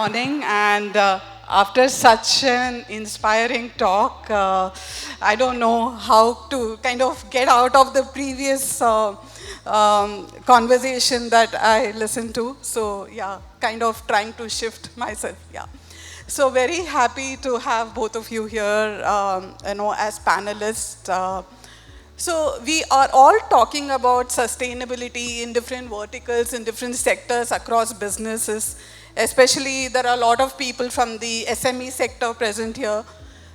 morning, and after such an inspiring talk, I don't know how to kind of get out of the previous conversation that I listened to. So yeah, kind of trying to shift myself. Yeah. So very happy to have both of you here, as panelists. So we are all talking about sustainability in different verticals, in different sectors across businesses. Especially there are a lot of people from the SME sector present here.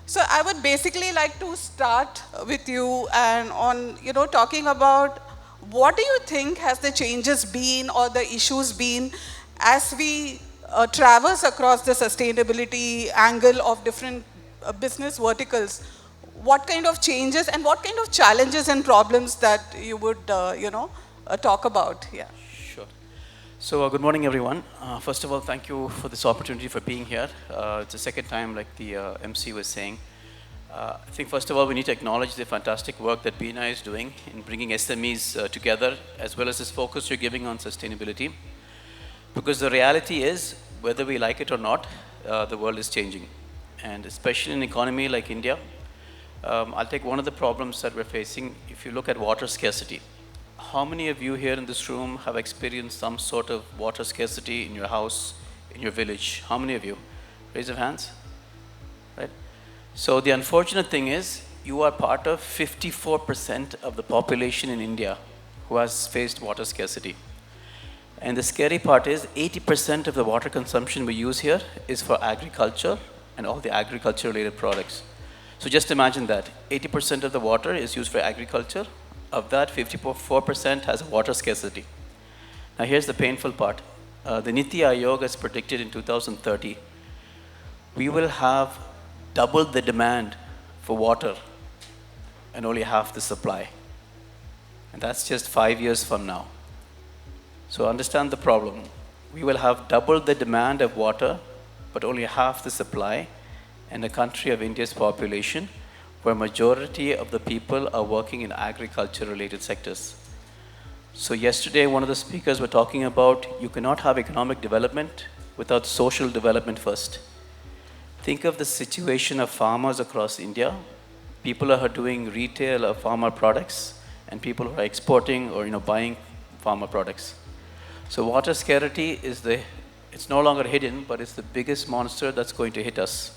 So I would basically like to start with you and on, talking about what do you think has the changes been or the issues been as we traverse across the sustainability angle of different business verticals? What kind of changes and what kind of challenges and problems that you would, talk about? Yeah. Sure. So good morning, everyone. First of all, thank you for this opportunity for being here. It's the second time, like the MC was saying. I think first of all, we need to acknowledge the fantastic work that Bina is doing in bringing SMEs together, as well as this focus you're giving on sustainability. Because the reality is, whether we like it or not, the world is changing. And especially in an economy like India, I'll take one of the problems that we're facing. If you look at water scarcity, how many of you here in this room have experienced some sort of water scarcity in your house, in your village? How many of you? Raise your hands. Right? So the unfortunate thing is, you are part of 54% of the population in India who has faced water scarcity. And the scary part is, 80% of the water consumption we use here is for agriculture and all the agriculture-related products. So just imagine that, 80% of the water is used for agriculture. Of that, 54% has water scarcity. Now here's the painful part. The Niti Aayog has predicted in 2030, we will have double the demand for water and only half the supply. And that's just 5 years from now. So understand the problem. We will have double the demand of water, but only half the supply in a country of India's population, where majority of the people are working in agriculture-related sectors. So yesterday, one of the speakers were talking about you cannot have economic development without social development first. Think of the situation of farmers across India. People who are doing retail of farmer products and people who are exporting or buying farmer products. So water scarcity it's no longer hidden, but it's the biggest monster that's going to hit us.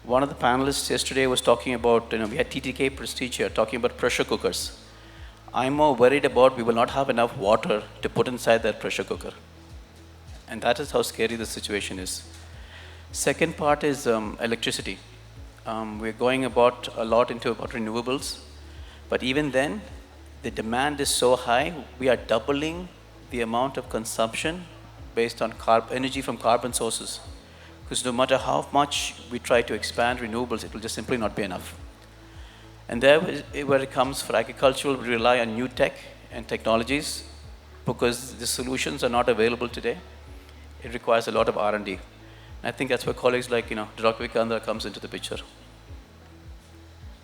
One of the panelists yesterday was talking about, we had TTK Prestige here talking about pressure cookers. I'm more worried about we will not have enough water to put inside that pressure cooker. And that is how scary the situation is. Second part is electricity. We're going a lot into renewables, but even then, the demand is so high, we are doubling the amount of consumption based on energy from carbon sources. Because no matter how much we try to expand renewables, it will just simply not be enough. And there where it comes for agriculture, we rely on new tech and technologies because the solutions are not available today. It requires a lot of R&D. And I think that's where colleagues like, Dr. Vikandra comes into the picture.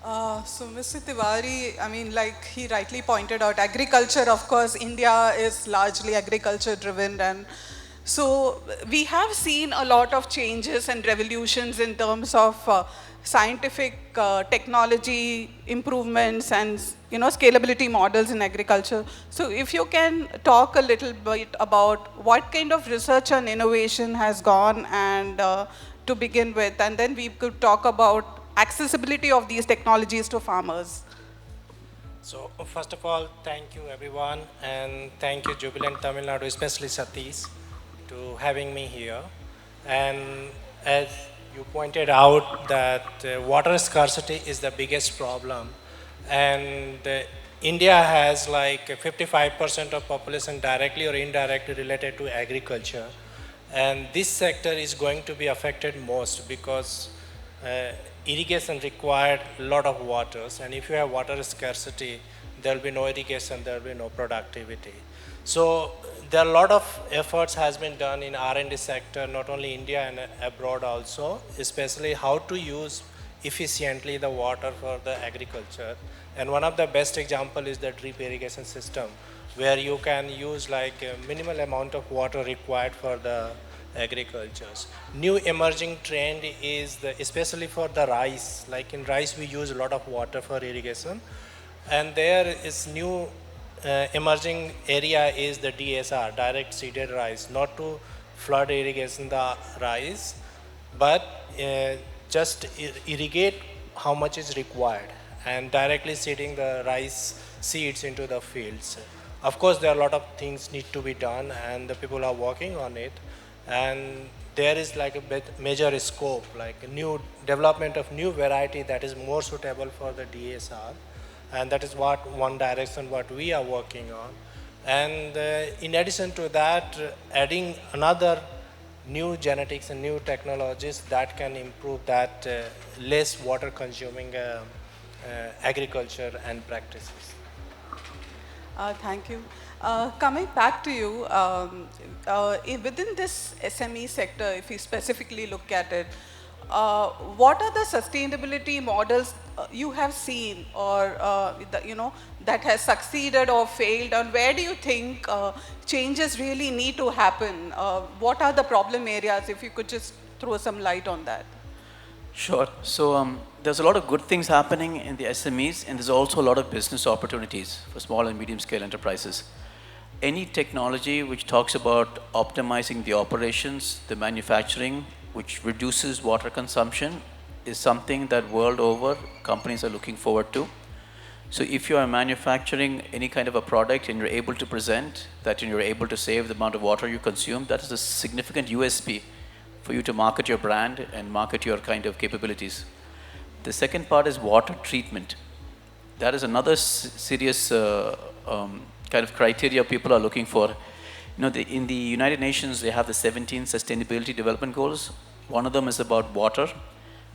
So Mr. Tiwari, like he rightly pointed out, agriculture, of course, India is largely agriculture driven, and so we have seen a lot of changes and revolutions in terms of scientific technology improvements and scalability models in agriculture. So if you can talk a little bit about what kind of research and innovation has gone and to begin with, and then we could talk about accessibility of these technologies to farmers. So first of all, thank you everyone, and thank you Jubilant Tamil Nadu, especially Satish, to having me here. And as you pointed out that water scarcity is the biggest problem, and India has like 55% of population directly or indirectly related to agriculture, and this sector is going to be affected most because irrigation required a lot of waters, and if you have water scarcity, there will be no irrigation, there will be no productivity. So there are a lot of efforts has been done in R&D sector, not only India and abroad also, especially how to use efficiently the water for the agriculture. And one of the best example is the drip irrigation system, where you can use like a minimal amount of water required for the agricultures. New emerging trend is, especially for the rice, like in rice we use a lot of water for irrigation, and there is new emerging area is the DSR, direct seeded rice, not to flood irrigation the rice, but just irrigate how much is required and directly seeding the rice seeds into the fields. Of course, there are a lot of things need to be done and the people are working on it. And there is like a major scope, like a new development of new variety that is more suitable for the DSR. And that is what one direction what we are working on. And in addition to that, adding another new genetics and new technologies that can improve that less water consuming agriculture and practices. Thank you. Coming back to you, within this SME sector, if you specifically look at it, what are the sustainability models you have seen or that has succeeded or failed, and where do you think changes really need to happen? What are the problem areas, if you could just throw some light on that? Sure. So there's a lot of good things happening in the SMEs, and there's also a lot of business opportunities for small and medium scale enterprises. Any technology which talks about optimizing the operations, the manufacturing, which reduces water consumption, is something that world over companies are looking forward to. So if you are manufacturing any kind of a product and you're able to present that and you're able to save the amount of water you consume, that is a significant USP for you to market your brand and market your kind of capabilities. The second part is water treatment. That is another serious kind of criteria people are looking for. In the United Nations, they have the 17 Sustainability Development Goals. One of them is about water.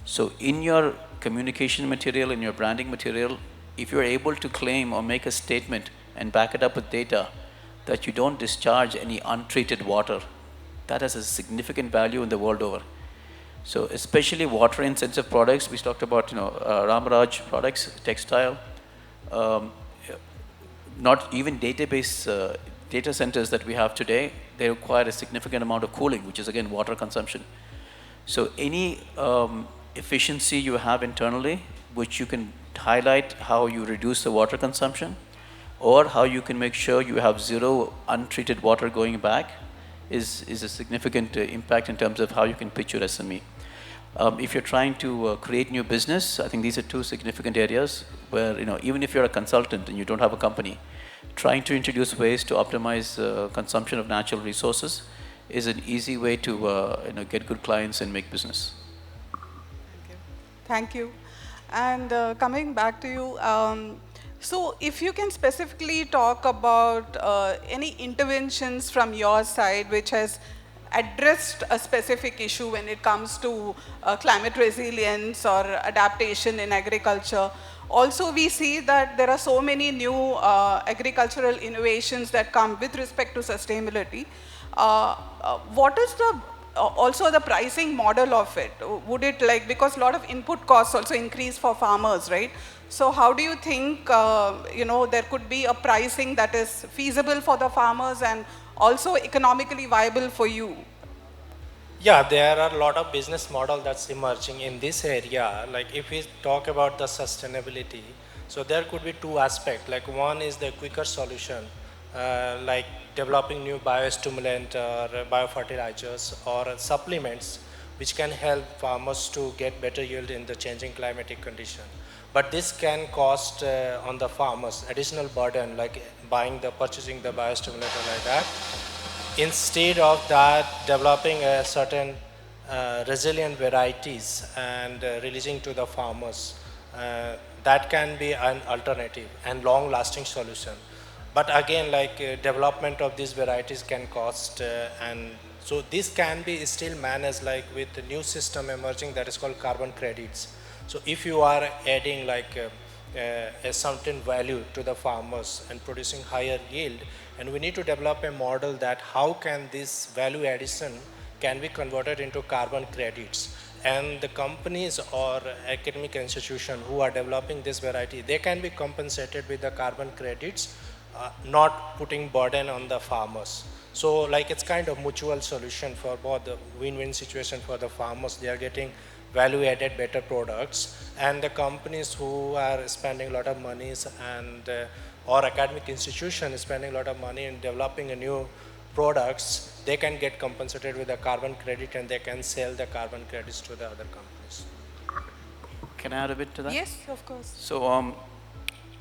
So in your communication material, in your branding material, if you're able to claim or make a statement and back it up with data that you don't discharge any untreated water, that has a significant value in the world over. So especially water intensive products, we talked about Ramaraj products, textile, not even database data centers that we have today, they require a significant amount of cooling, which is again water consumption. So any efficiency you have internally, which you can highlight how you reduce the water consumption, or how you can make sure you have zero untreated water going back, is a significant impact in terms of how you can pitch your SME. If you're trying to create new business, I think these are two significant areas where, even if you're a consultant and you don't have a company, trying to introduce ways to optimize consumption of natural resources is an easy way to get good clients and make business. Thank you. And coming back to you, so if you can specifically talk about any interventions from your side which has addressed a specific issue when it comes to climate resilience or adaptation in agriculture. Also, we see that there are so many new agricultural innovations that come with respect to sustainability. What is also the pricing model of it? Would it because a lot of input costs also increase for farmers, right? So how do you think, there could be a pricing that is feasible for the farmers and also economically viable for you? Yeah, there are a lot of business model that's emerging in this area. Like if we talk about the sustainability, so there could be two aspects. Like one is the quicker solution, like developing new biostimulant or biofertilizers or supplements which can help farmers to get better yield in the changing climatic condition. But this can cost on the farmers additional burden, like purchasing the biostimulant like that. Instead of that, developing a certain resilient varieties and releasing to the farmers, that can be an alternative and long-lasting solution. But again, development of these varieties can cost, and so this can be still managed with the new system emerging that is called carbon credits. So if you are adding a certain value to the farmers and producing higher yield, and we need to develop a model that how can this value addition can be converted into carbon credits. And the companies or academic institutions who are developing this variety, they can be compensated with the carbon credits, not putting burden on the farmers. So like it's kind of mutual solution for both, the win-win situation for the farmers. They are getting value-added better products, and the companies who are spending a lot of monies and or academic institutions spending a lot of money in developing a new products, they can get compensated with a carbon credit and they can sell the carbon credits to the other companies. Can I add a bit to that? Yes, of course. So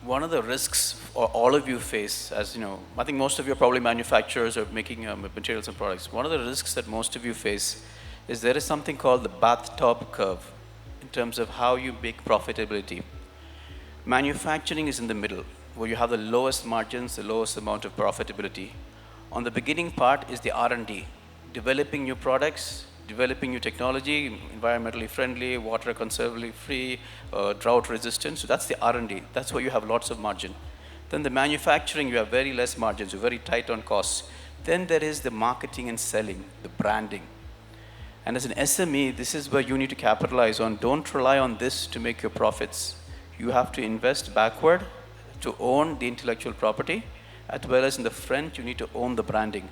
one of the risks all of you face, as you know, I think most of you are probably manufacturers or making materials and products. One of the risks that most of you face is there is something called the bathtub curve in terms of how you make profitability. Manufacturing is in the middle, where you have the lowest margins, the lowest amount of profitability. On the beginning part is the R&D, developing new products, developing new technology, environmentally friendly, water conservatively free, drought resistant. So that's the R&D. That's where you have lots of margin. Then the manufacturing, you have very less margins. You're very tight on costs. Then there is the marketing and selling, the branding. And as an SME, this is where you need to capitalize on. Don't rely on this to make your profits. You have to invest backward to own the intellectual property, as well as in the front, you need to own the branding.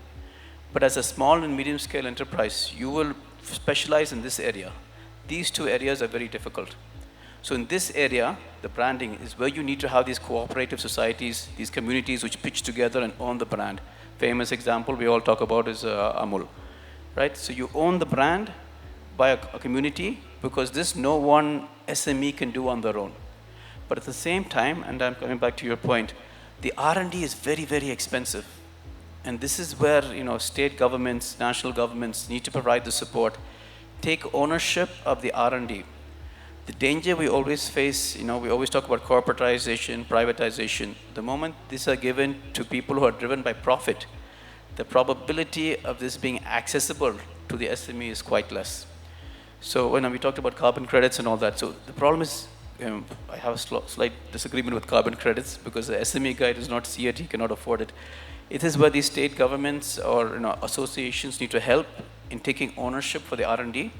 But as a small and medium scale enterprise, you will specialize in this area. These two areas are very difficult. So in this area, the branding is where you need to have these cooperative societies, these communities which pitch together and own the brand. Famous example we all talk about is Amul, right? So you own the brand by a community, because this no one SME can do on their own. But at the same time, and I'm coming back to your point, the R&D is very, very expensive. And this is where, you know, state governments, national governments need to provide the support. Take ownership of the R&D. The danger we always face, you know, we always talk about corporatization, privatization. The moment these are given to people who are driven by profit, the probability of this being accessible to the SME is quite less. So when we talked about carbon credits and all that, so the problem is, I have a slight disagreement with carbon credits, because the SME guy does not see it, he cannot afford it. It is where these state governments or, you know, associations need to help in taking ownership for the R&D.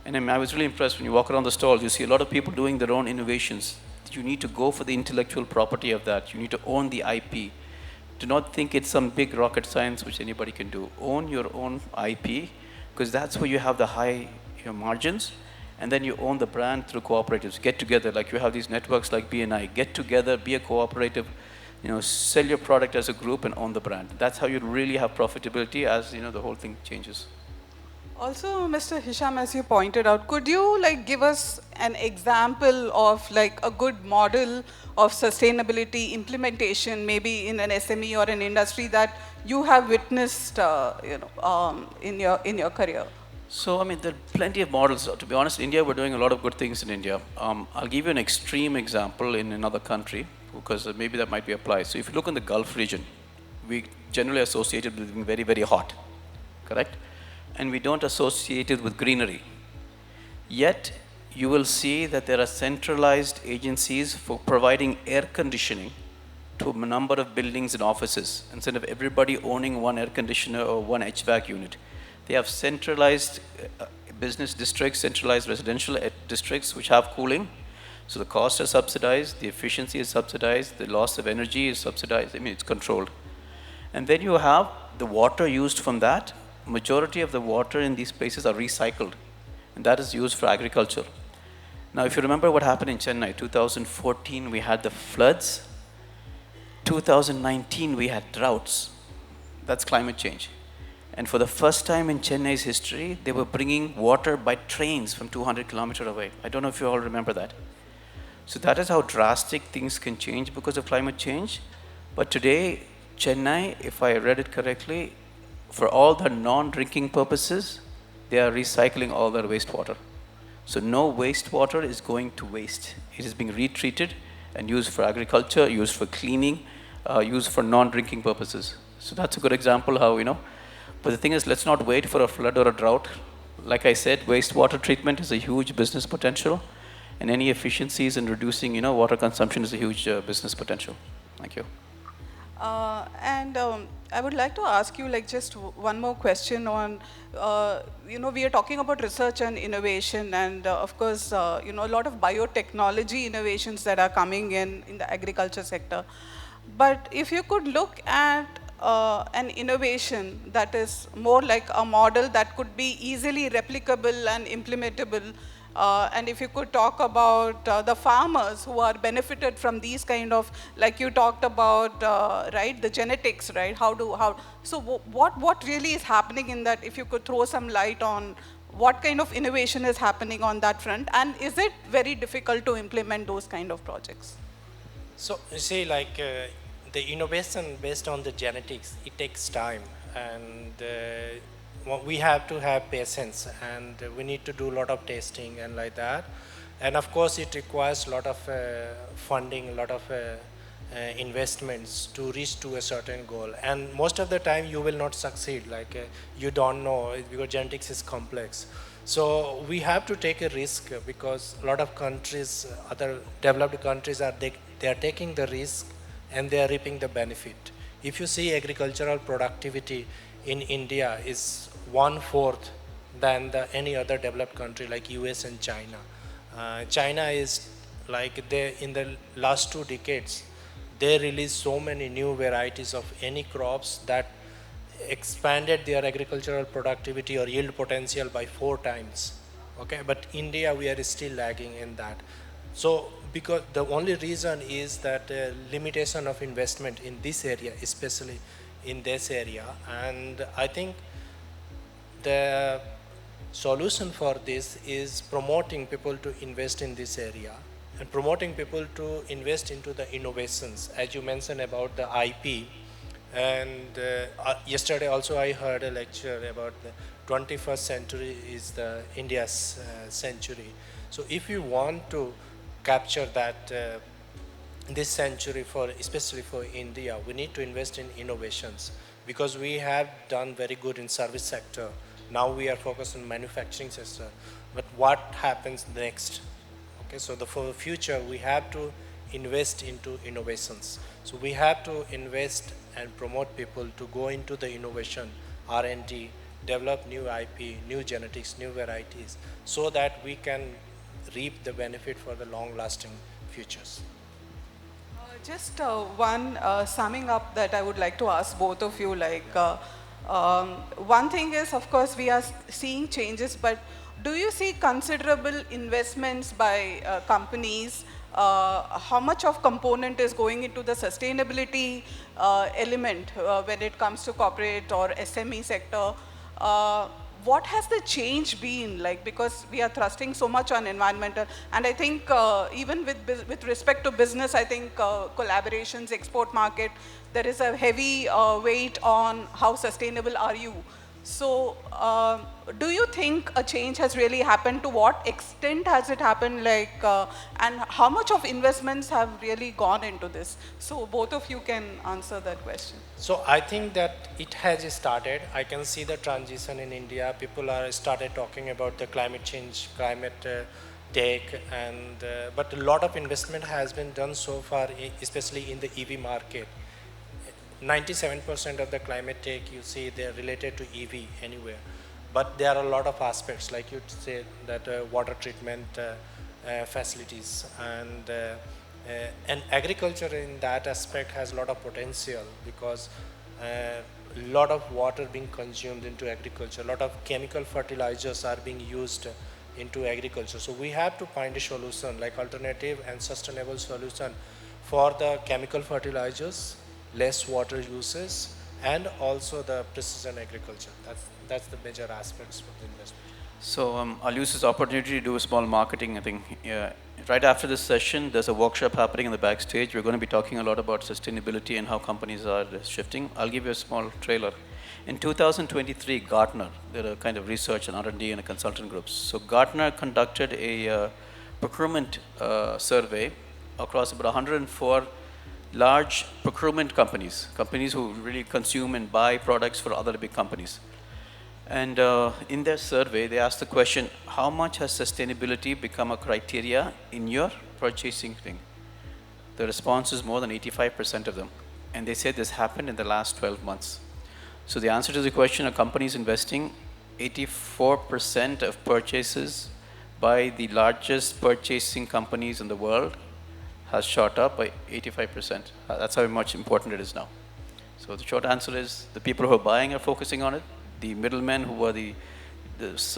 And I was really impressed when you walk around the stalls, you see a lot of people doing their own innovations. You need to go for the intellectual property of that. You need to own the IP. Do not think it's some big rocket science which anybody can do. Own your own IP, because that's where you have the high, you know, margins. And then you own the brand through cooperatives. Get together, like you have these networks like BNI. Get together, be a cooperative, you know, sell your product as a group and own the brand. That's how you really have profitability, as, you know, the whole thing changes. Also, Mr. Hisham, as you pointed out, could you like give us an example of like a good model of sustainability implementation, maybe in an SME or an industry that you have witnessed, in your career? So, I mean, there are plenty of models. To be honest, India, we're doing a lot of good things in India. I'll give you an extreme example in another country, because maybe that might be applied. So if you look in the Gulf region, we generally associate it with being very, very hot, correct? And we don't associate it with greenery. Yet, you will see that there are centralized agencies for providing air conditioning to a number of buildings and offices, instead of everybody owning one air conditioner or one HVAC unit. They have centralized business districts, centralized residential districts which have cooling. So the costs are subsidized, the efficiency is subsidized, the loss of energy is subsidized. I mean, it's controlled. And then you have the water used from that. Majority of the water in these places are recycled, and that is used for agriculture. Now, if you remember what happened in Chennai, 2014 we had the floods. 2019 we had droughts. That's climate change. And for the first time in Chennai's history, they were bringing water by trains from 200 kilometers away. I don't know if you all remember that. So that is how drastic things can change because of climate change. But today, Chennai, if I read it correctly, for all the non-drinking purposes, they are recycling all their wastewater. So no wastewater is going to waste. It is being retreated and used for agriculture, used for cleaning, used for non-drinking purposes. So that's a good example how, but the thing is, let's not wait for a flood or a drought. Like I said, wastewater treatment is a huge business potential, and any efficiencies in reducing, water consumption is a huge business potential. Thank you. I would like to ask you just one more question on, we are talking about research and innovation, and of course, a lot of biotechnology innovations that are coming in the agriculture sector. But if you could look at an innovation that is more like a model that could be easily replicable and implementable. And if you could talk about the farmers who are benefited from these kind of, like you talked about, right, the genetics, right? So what really is happening in that? If you could throw some light on what kind of innovation is happening on that front, and is it very difficult to implement those kind of projects? So you see, like the innovation based on the genetics, it takes time, and we have to have patience, and we need to do a lot of testing and like that. And of course, it requires a lot of funding, a lot of investments to reach to a certain goal. And most of the time, you will not succeed. Like you don't know because genetics is complex. So we have to take a risk because a lot of countries, other developed countries, they are taking the risk and they are reaping the benefit. If you see agricultural productivity in India is 1/4 than any other developed country like US and China. China is like in the last 2 decades, they released so many new varieties of any crops that expanded their agricultural productivity or yield potential by 4 times. Okay, but India, we are still lagging in that. So because the only reason is that limitation of investment in this area, especially in this area. And I think the solution for this is promoting people to invest in this area and promoting people to invest into the innovations, as you mentioned about the IP. And yesterday also I heard a lecture about the 21st century is the India's century. So if you want to capture that this century for, especially for India, we need to invest in innovations because we have done very good in service sector. Now we are focused on manufacturing sector. But what happens next? Okay, so for the future, we have to invest into innovations. So we have to invest and promote people to go into the innovation, R&D, develop new IP, new genetics, new varieties, so that we can reap the benefit for the long-lasting futures. Just one summing up that I would like to ask both of you, like one thing is, of course, we are seeing changes, but do you see considerable investments by companies? How much of component is going into the sustainability element when it comes to corporate or SME sector? What has the change been like? Because we are thrusting so much on environmental, and I think even with respect to business, I think collaborations, export market, there is a heavy weight on how sustainable are you. So do you think a change has really happened? To what extent has it happened? Like, and how much of investments have really gone into this? So both of you can answer that question. So I think that it has started. I can see the transition in India. People are started talking about the climate change, climate tech, and but a lot of investment has been done so far, especially in the EV market. 97% of the climate tech you see they're related to EV anywhere, but there are a lot of aspects like you say that water treatment facilities and agriculture in that aspect has a lot of potential because a lot of water being consumed into agriculture, a lot of chemical fertilizers are being used into agriculture. So we have to find a solution like alternative and sustainable solution for the chemical fertilizers, less water uses, and also the precision agriculture. That's the major aspects for the investment. So I'll use this opportunity to do a small marketing. I think right after this session, there's a workshop happening in the backstage. We're going to be talking a lot about sustainability and how companies are shifting. I'll give you a small trailer. In 2023, Gartner did a kind of research and R&D and a consultant groups. So Gartner conducted a procurement survey across about 104 large procurement companies, companies who really consume and buy products for other big companies. And in their survey, they asked the question, how much has sustainability become a criteria in your purchasing thing? The response is more than 85% of them. And they said this happened in the last 12 months. So the answer to the question, a company is investing 84% of purchases by the largest purchasing companies in the world has shot up by 85%. That's how much important it is now. So the short answer is the people who are buying are focusing on it. The middlemen who are the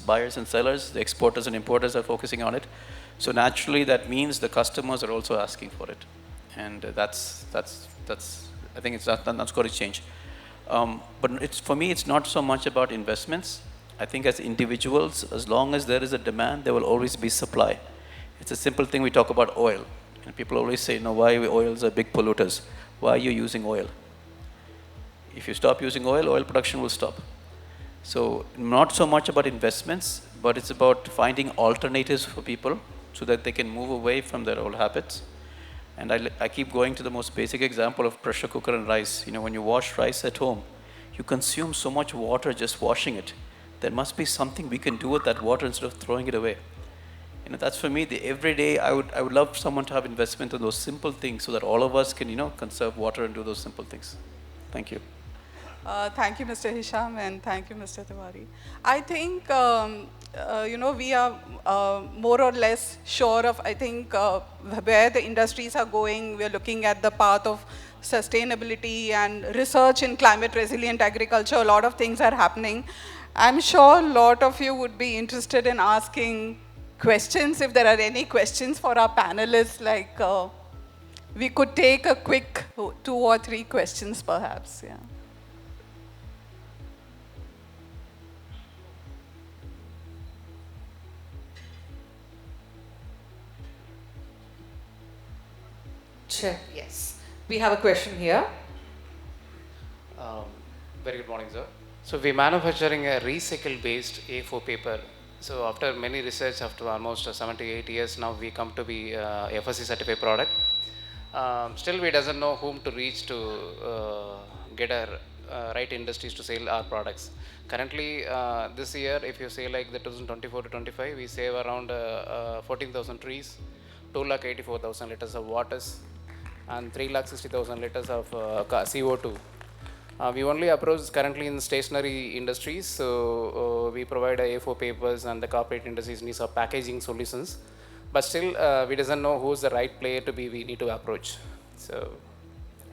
buyers and sellers, the exporters and importers are focusing on it. So naturally, that means the customers are also asking for it, and that's I think that's got to change. But it's for me, it's not so much about investments. I think as individuals, as long as there is a demand, there will always be supply. It's a simple thing. We talk about oil, and people always say, "No, why oils are big polluters? Why are you using oil?" If you stop using oil, oil production will stop. So not so much about investments, but it's about finding alternatives for people so that they can move away from their old habits. And I keep going to the most basic example of pressure cooker and rice. You know, when you wash rice at home, you consume so much water just washing it. There must be something we can do with that water instead of throwing it away. You know, that's for me, the every day I would love someone to have investment in those simple things so that all of us can, conserve water and do those simple things. Thank you. Thank you, Mr. Hisham, and thank you, Mr. Tiwari. I think, we are more or less sure of, I think, where the industries are going. We are looking at the path of sustainability and research in climate resilient agriculture. A lot of things are happening. I'm sure a lot of you would be interested in asking questions. If there are any questions for our panelists, like we could take a quick 2 or 3 questions perhaps, yeah. Chair, yes. We have a question here. Um, Very good morning, sir. So we manufacturing a recycle-based A4 paper. So after many research, after almost 7 to 8 years, now we come to be FSC certified product. Still, we doesn't know whom to reach to get our right industries to sell our products. Currently, this year, if you say like the 2024 to 25, we save around 14,000 trees, 2,84,000 liters of waters, and 3,60,000 liters of CO2. We only approach currently in stationery industries, so we provide A4 papers, and the corporate industries needs our packaging solutions. But still, we doesn't know who's the right player to be. We need to approach. So,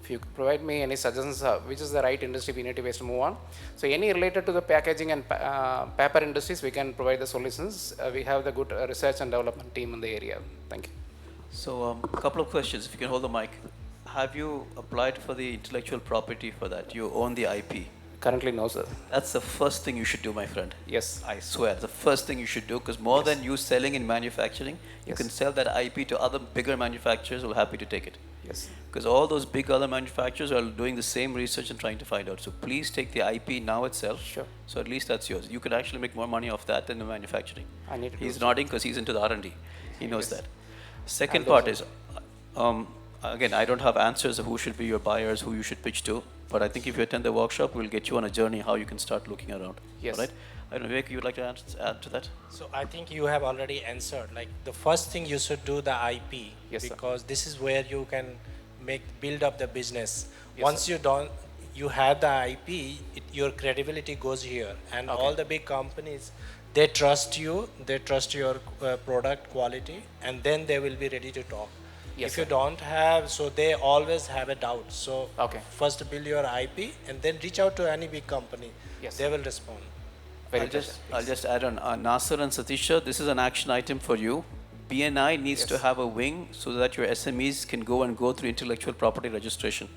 if you provide me any suggestions, which is the right industry we need to move on. So, any related to the packaging and paper industries, we can provide the solutions. We have the good research and development team in the area. Thank you. So a couple of questions, if you can hold the mic. Have you applied for the intellectual property for that? You own the IP. Currently, no, sir. That's the first thing you should do, my friend. Yes. I swear, the first thing you should do, because more than you selling in manufacturing, you can sell that IP to other bigger manufacturers who are happy to take it. Yes. Because all those big other manufacturers are doing the same research and trying to find out. So please take the IP now itself. Sure. So at least that's yours. You can actually make more money off that than the manufacturing. I need to He's do nodding because he's into the R&D. He knows Yes. that. Second part is, again, I don't have answers of who should be your buyers, who you should pitch to, but I think if you attend the workshop, we'll get you on a journey how you can start looking around. Yes. All right? I don't know, Vivek, you'd like to add to that? So I think you have already answered. Like the first thing you should do the IP, Yes, sir. because this is where you can build up the business. Yes, Once sir. you have the IP, your credibility goes here, and Okay. all the big companies, they trust you, they trust your product quality, and then they will be ready to talk. Yes, If you sir. don't have, so they always have a doubt. So Okay. first build your IP, and then reach out to any big company. Yes. They will respond. Very I'll just add on, Nasser and Satisha, this is an action item for you. BNI needs to Yes. have a wing so that your SMEs can go through intellectual property registration.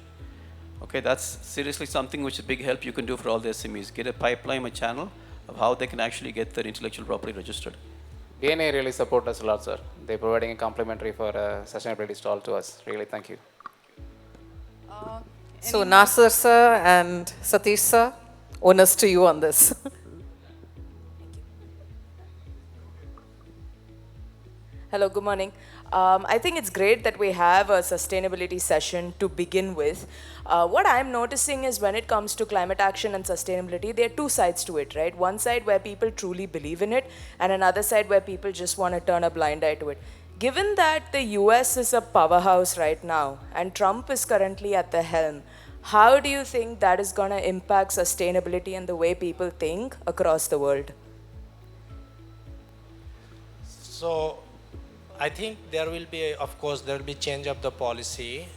Okay, that's seriously something which is a big help you can do for all the SMEs. Get a pipeline, a channel of how they can actually get their intellectual property registered. DNA really support us a lot, sir. They're providing a complimentary for sustainability stall to us. Really, thank you. So Nasir sir and Satish sir, onus to you on this. Hello, good morning. I think it's great that we have a sustainability session to begin with. What I'm noticing is when it comes to climate action and sustainability, there are two sides to it, right? One side where people truly believe in it, and another side where people just want to turn a blind eye to it. Given that the US is a powerhouse right now, and Trump is currently at the helm, how do you think that is going to impact sustainability and the way people think across the world? So I think there will be, of course, there will be change of the policy,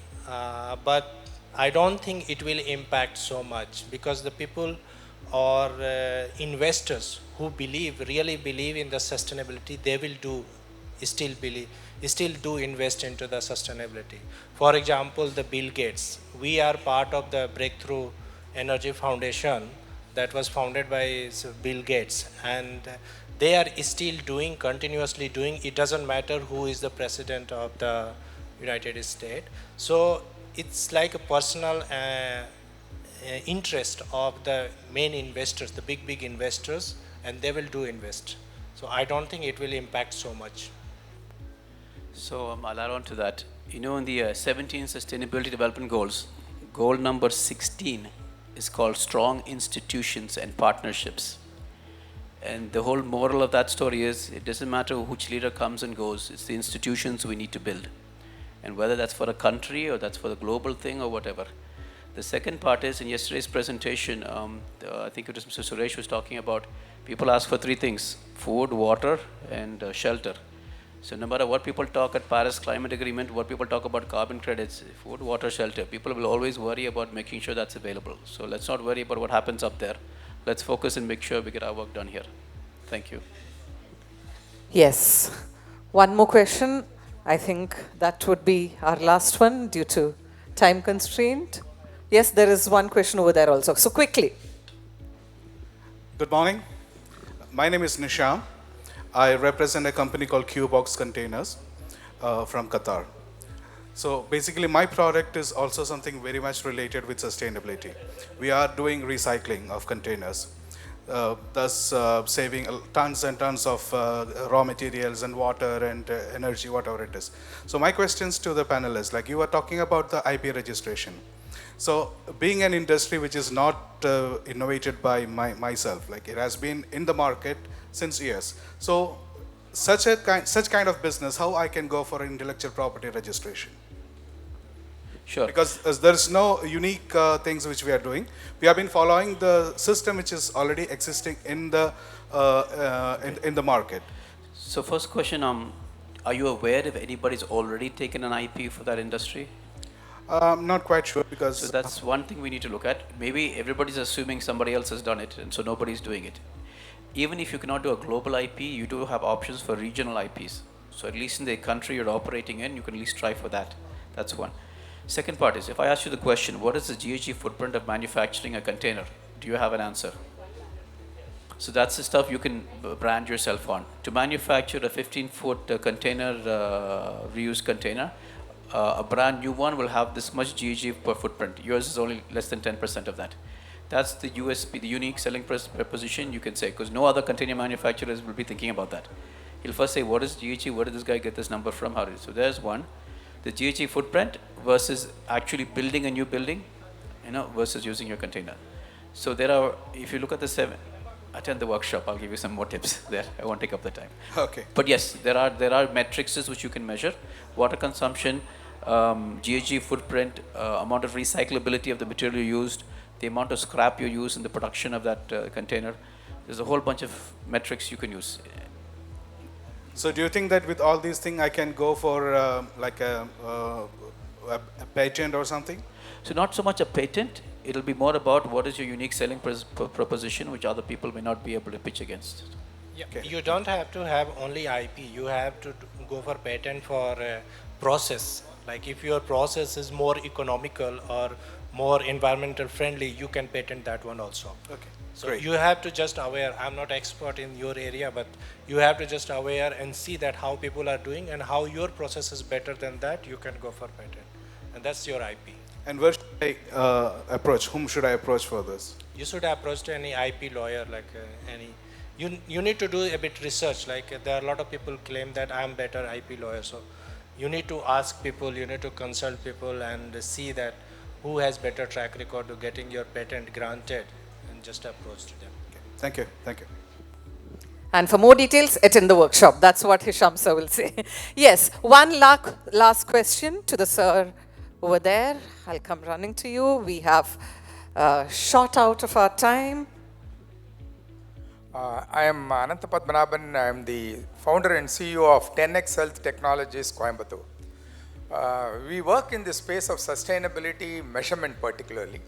but I don't think it will impact so much because the people or investors who really believe in the sustainability, they will still do invest into the sustainability. For example, the Bill Gates, we are part of the Breakthrough Energy Foundation that was founded by Bill Gates, and they are still continuously doing. It doesn't matter who is the president of the United States. So it's like a personal interest of the main investors, the big investors, and they will do invest. So I don't think it will impact so much. So I'll add on to that. You know, in the 17 Sustainability Development Goals, goal number 16 is called Strong Institutions and Partnerships. And the whole moral of that story is it doesn't matter which leader comes and goes, it's the institutions we need to build. And whether that's for a country or that's for the global thing or whatever. The second part is in yesterday's presentation, I think it was Mr. Suresh was talking about people ask for three things: food, water, and shelter. So no matter what people talk at Paris Climate Agreement, what people talk about carbon credits, food, water, shelter, people will always worry about making sure that's available. So let's not worry about what happens up there. Let's focus and make sure we get our work done here. Thank you. Yes. One more question. I think that would be our last one due to time constraint. Yes, there is one question over there also. So quickly. Good morning. My name is Nisham. I represent a company called Qbox Containers from Qatar. So basically my product is also something very much related with sustainability. We are doing recycling of containers, thus saving tons and tons of raw materials and water and energy, whatever it is. So my questions to the panelists, like you were talking about the IP registration. So being an industry which is not innovated by myself, like it has been in the market since years. So such kind of business, how I can go for intellectual property registration? Sure. Because there's no unique things which we are doing. We have been following the system which is already existing in the market. So first question, are you aware if anybody's already taken an IP for that industry? I'm not quite sure because... So that's one thing we need to look at. Maybe everybody's assuming somebody else has done it and so nobody's doing it. Even if you cannot do a global IP, you do have options for regional IPs. So at least in the country you're operating in, you can at least try for that. That's one. Second part is, if I ask you the question, what is the GHG footprint of manufacturing a container? Do you have an answer? So that's the stuff you can brand yourself on. To manufacture a 15-foot container, reused container, a brand new one will have this much GHG per footprint. Yours is only less than 10% of that. That's the USP, the unique selling proposition you can say, because no other container manufacturers will be thinking about that. He'll first say, what is GHG? Where did this guy get this number from? How did it? So there's one. The GHG footprint versus actually building a new building, versus using your container. So there are, if you look at the 7, attend the workshop, I'll give you some more tips there. I won't take up the time. Okay. But yes, there are metrics which you can measure. Water consumption, GHG footprint, amount of recyclability of the material you used, the amount of scrap you use in the production of that container. There's a whole bunch of metrics you can use. So do you think that with all these things I can go for like a patent or something? So not so much a patent, it'll be more about what is your unique selling proposition which other people may not be able to pitch against. Yeah. Okay. You don't have to have only IP. You have to go for patent for process. Like if your process is more economical or more environmental friendly, you can patent that one also. Okay. So Great. you have to just aware, I'm not expert in your area, but you have to just aware and see that how people are doing and how your process is better than that, you can go for patent. And that's your IP. And where should I approach? Whom should I approach for this? You should approach to any IP lawyer, like you need to do a bit research, like there are a lot of people claim that I'm better IP lawyer. So you need to ask people, you need to consult people and see that who has better track record to getting your patent granted, and just approach to them. Okay. Thank you. Thank you. And for more details, attend the workshop. That's what Hisham sir will say. Yes, one last question to the sir over there. I'll come running to you. We have short out of our time. I am Anantha Padmanabhan. I am the founder and CEO of 10X Health Technologies, Coimbatore. We work in the space of sustainability measurement particularly.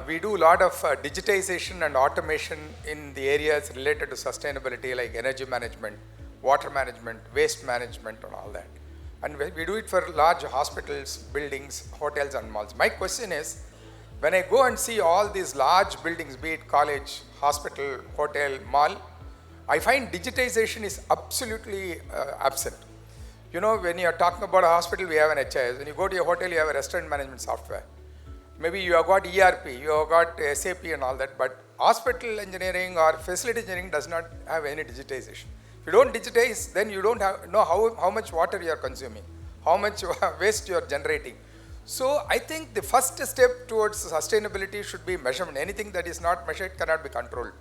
We do a lot of digitization and automation in the areas related to sustainability like energy management, water management, waste management and all that. And we do it for large hospitals, buildings, hotels and malls. My question is, when I go and see all these large buildings, be it college, hospital, hotel, mall, I find digitization is absolutely absent. You know, when you are talking about a hospital, we have an HIS. When you go to a hotel, you have a restaurant management software. Maybe you have got ERP, you have got SAP and all that, but hospital engineering or facility engineering does not have any digitization. If you don't digitize, then you don't know how much water you are consuming, how much waste you are generating. So I think the first step towards sustainability should be measurement. Anything that is not measured cannot be controlled.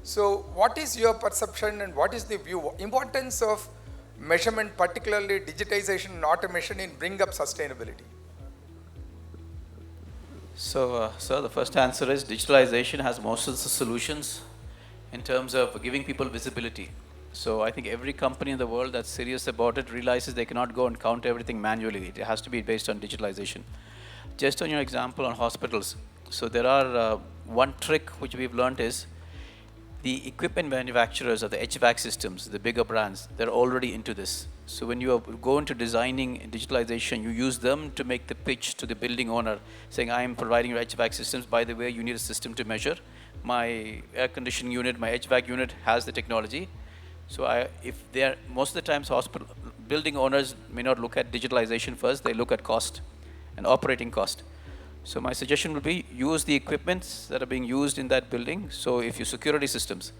So what is your perception and what is the view, importance of measurement, particularly digitization and automation in bring up sustainability? So, the first answer is digitalization has most of the solutions in terms of giving people visibility. So I think every company in the world that's serious about it realizes they cannot go and count everything manually. It has to be based on digitalization. Just on your example on hospitals, so there are one trick which we've learned is the equipment manufacturers of the HVAC systems, the bigger brands, they're already into this. So when you go into designing digitalization, you use them to make the pitch to the building owner, saying, I am providing you HVAC systems. By the way, you need a system to measure. My air conditioning unit, my HVAC unit has the technology. So if they're, most of the times hospital building owners may not look at digitalization first, they look at cost and operating cost. So my suggestion would be use the equipments that are being used in that building. So if your security systems,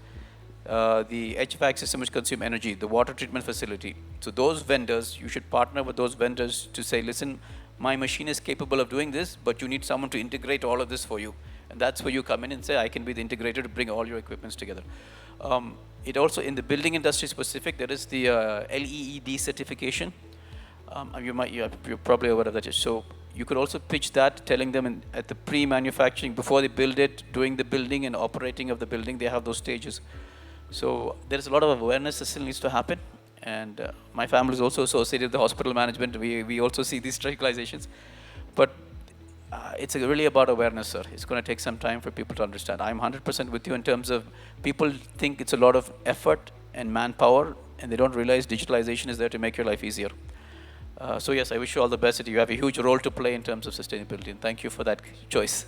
the HVAC system which consume energy, the water treatment facility. So those vendors, you should partner with those vendors to say, listen, my machine is capable of doing this, but you need someone to integrate all of this for you. And that's where you come in and say, I can be the integrator to bring all your equipments together. It also, in the building industry specific, there is the LEED certification. You're probably aware of that. So you could also pitch that, telling them at the pre-manufacturing, before they build it, doing the building and operating of the building, they have those stages. So there is a lot of awareness that still needs to happen. And my family is also associated with the hospital management. We also see these digitalizations. But it's really about awareness, sir. It's going to take some time for people to understand. I'm 100% with you in terms of people think it's a lot of effort and manpower, and they don't realize digitalization is there to make your life easier. So yes, I wish you all the best. You have a huge role to play in terms of sustainability, and thank you for that choice.